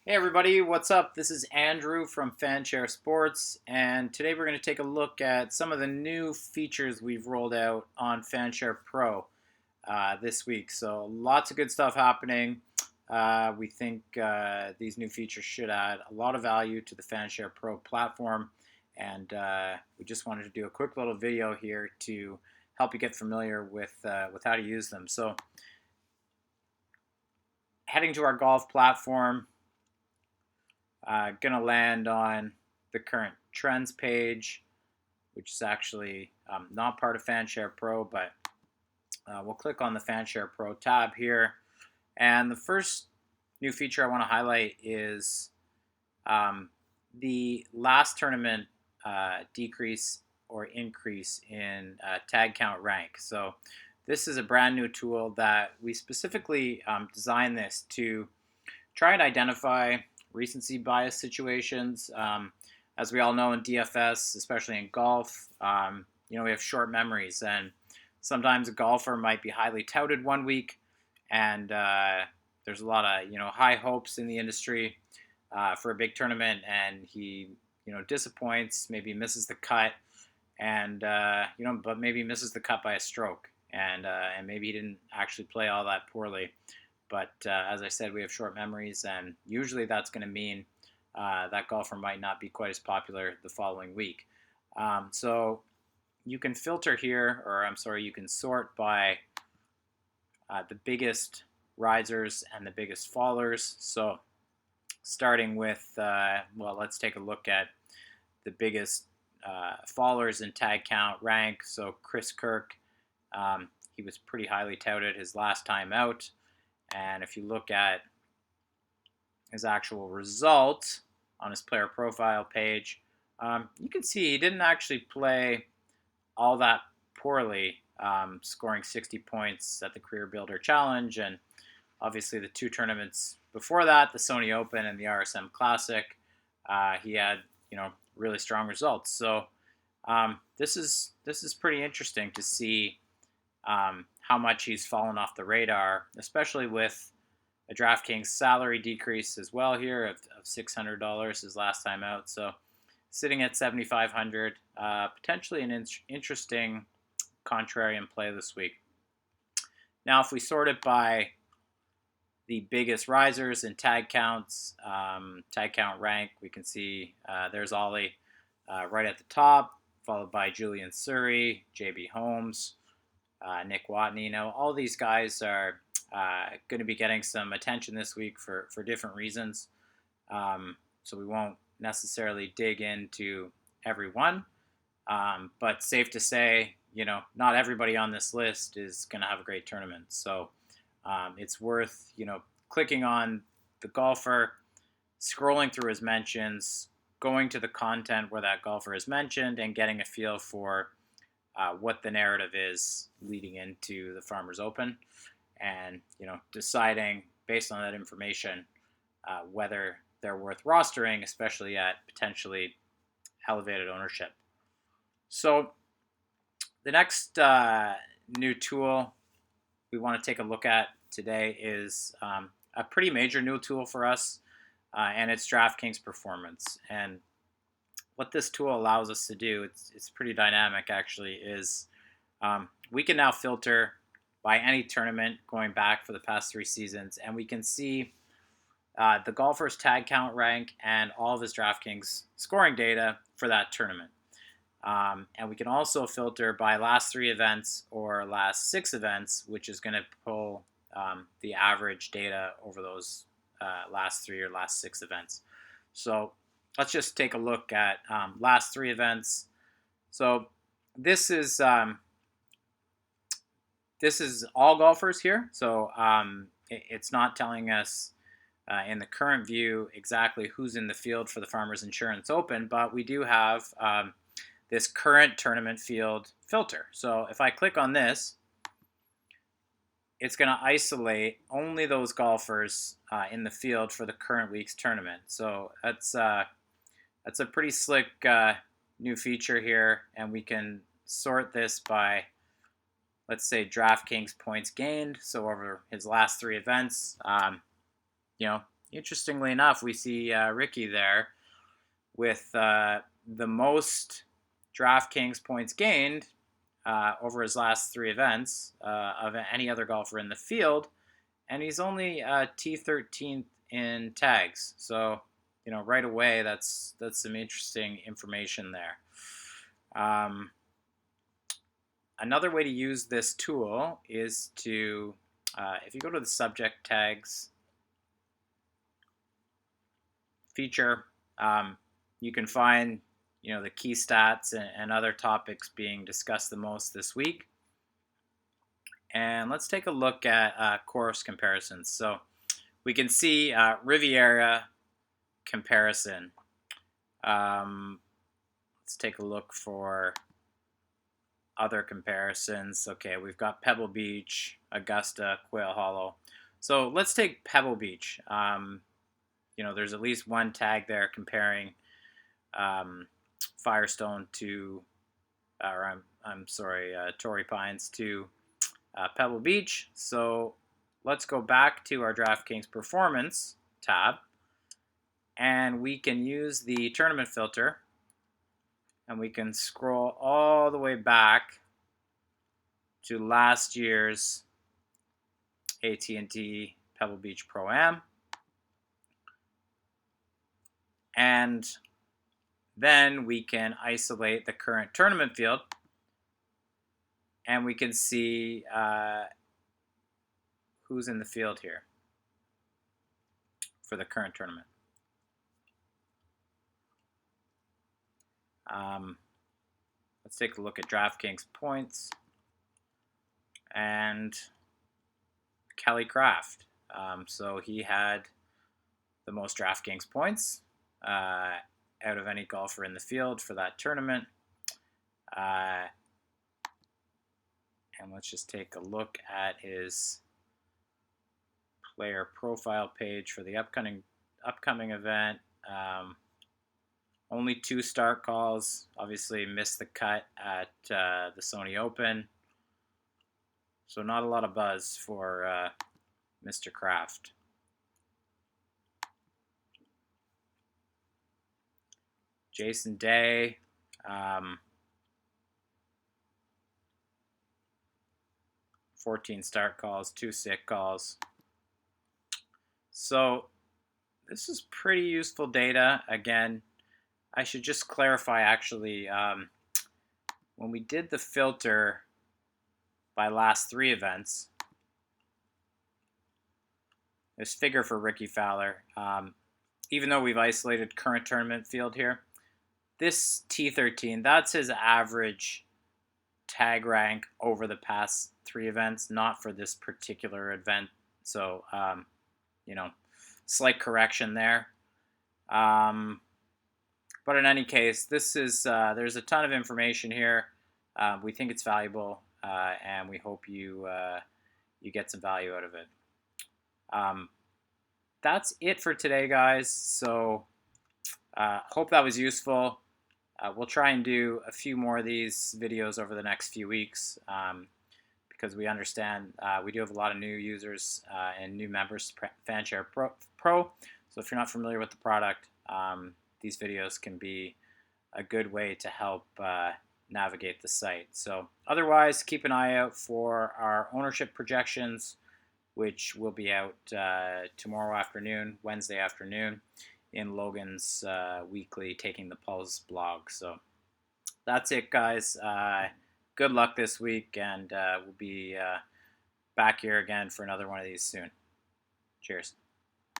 Hey everybody, what's up? This is Andrew from FanShare Sports, and today we're going to take a look at some of the new features we've rolled out on FanShare Pro this week. So lots of good stuff happening. We think these new features should add a lot of value to the FanShare Pro platform, and we just wanted to do a quick little video here to help you get familiar with how to use them. So heading to our golf platform. Gonna land on the current trends page, which is actually not part of FanShare Pro, but we'll click on the FanShare Pro tab here. And the first new feature I want to highlight is the last tournament decrease or increase in tag count rank. So this is a brand new tool that we specifically designed this to try and identify recency bias situations. As we all know in DFS, especially in golf, we have short memories, and sometimes a golfer might be highly touted one week, and there's a lot of high hopes in the industry for a big tournament, and he disappoints, maybe misses the cut, and but maybe misses the cut by a stroke, and maybe he didn't actually play all that poorly. But as I said, we have short memories, and usually that's going to mean that golfer might not be quite as popular the following week. So you can filter here, or I'm sorry, you can sort by the biggest risers and the biggest fallers. So starting with, let's take a look at the biggest fallers in tag count rank. So Chris Kirk, he was pretty highly touted his last time out. And if you look at his actual result on his player profile page, you can see he didn't actually play all that poorly, scoring 60 points at the Career Builder Challenge, and obviously the two tournaments before that, the Sony Open and the RSM Classic, he had really strong results. So this is pretty interesting to see how much he's fallen off the radar, especially with a DraftKings salary decrease as well here of $600 his last time out. So sitting at $7,500, potentially an interesting contrarian play this week. Now, if we sort it by the biggest risers in tag counts, tag count rank, we can see there's Ollie right at the top, followed by Julian Surrey, JB Holmes, Nick Watney. Now, all these guys are going to be getting some attention this week for different reasons. So we won't necessarily dig into every one. But safe to say, not everybody on this list is going to have a great tournament. So it's worth, clicking on the golfer, scrolling through his mentions, going to the content where that golfer is mentioned, and getting a feel for what the narrative is leading into the Farmers Open, and deciding based on that information whether they're worth rostering, especially at potentially elevated ownership. So the next new tool we want to take a look at today is a pretty major new tool for us, and it's DraftKings Performance. And what this tool allows us to do, it's pretty dynamic actually, is we can now filter by any tournament going back for the past 3 seasons, and we can see the golfer's tag count rank and all of his DraftKings scoring data for that tournament. And we can also filter by last 3 events or last 6 events, which is going to pull the average data over those last 3 or last 6 events. So let's just take a look at last 3 events. So this is all golfers here. So it's not telling us in the current view exactly who's in the field for the Farmers Insurance Open, but we do have this current tournament field filter. So if I click on this, it's going to isolate only those golfers in the field for the current week's tournament. So that's a pretty slick new feature here, and we can sort this by, let's say, DraftKings points gained. So over his last 3 events, interestingly enough, we see Ricky there with the most DraftKings points gained over his last 3 events of any other golfer in the field, and he's only T13th in tags. So, right away, that's some interesting information there. Another way to use this tool is to, if you go to the subject tags feature, you can find the key stats and other topics being discussed the most this week. And let's take a look at course comparisons. So we can see Riviera comparison. Let's take a look for other comparisons. Okay, we've got Pebble Beach, Augusta, Quail Hollow. So let's take Pebble Beach. There's at least one tag there comparing Firestone to, or I'm sorry, Torrey Pines to Pebble Beach. So let's go back to our DraftKings Performance tab, and we can use the tournament filter, and we can scroll all the way back to last year's AT&T Pebble Beach Pro-Am. And then we can isolate the current tournament field, and we can see who's in the field here for the current tournament. Let's take a look at DraftKings points and Kelly Craft. So he had the most DraftKings points out of any golfer in the field for that tournament. And let's just take a look at his player profile page for the upcoming event. Only 2 start calls. Obviously missed the cut at the Sony Open. So not a lot of buzz for Mr. Kraft. Jason Day. 14 start calls, 2 sick calls. So this is pretty useful data. Again, I should just clarify actually, when we did the filter by last 3 events, this figure for Ricky Fowler, even though we've isolated current tournament field here, this T13, that's his average tag rank over the past 3 events, not for this particular event. So, slight correction there. But in any case, this is there's a ton of information here. We think it's valuable, and we hope you get some value out of it. That's it for today, guys. So hope that was useful. We'll try and do a few more of these videos over the next few weeks because we understand we do have a lot of new users and new members to FanShare Pro. So if you're not familiar with the product, these videos can be a good way to help navigate the site. So otherwise, keep an eye out for our ownership projections, which will be out tomorrow afternoon, Wednesday afternoon, in Logan's weekly Taking the Pulse blog. So that's it, guys. Good luck this week, and we'll be back here again for another one of these soon. Cheers.